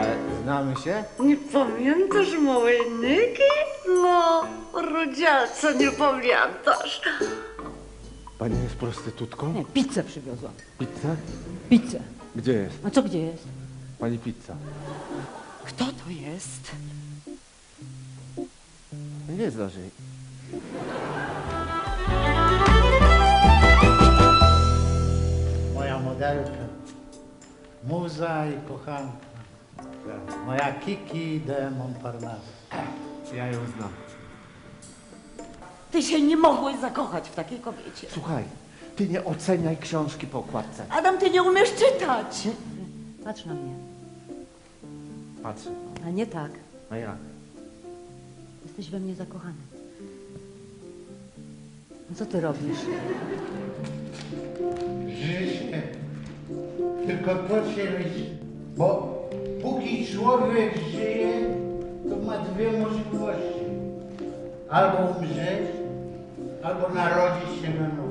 Ale znamy się? Nie pamiętasz małej Nyki? No, rodziaca, nie pamiętasz. Pani jest prostytutką? Nie, pizzę przywiozłam. Pizzę? Pizzę. Gdzie jest? A co gdzie jest? Pani pizza. Kto to jest? Nie znasz jej. Moja modelka, muza i kochanka. Moja Kiki de Montparnasse. Ja ją znam. Ty się nie mogłeś zakochać w takiej kobiecie. Słuchaj, ty nie oceniaj książki po okładce. Adam, ty nie umiesz czytać. Patrz na mnie. Patrzę. A nie tak. A jak? Jesteś we mnie zakochany. No co ty robisz? Życie. Tylko to się myśli, bo póki człowiek żyje, to ma dwie możliwości. Albo umrzeć, albo narodzić się na nowo.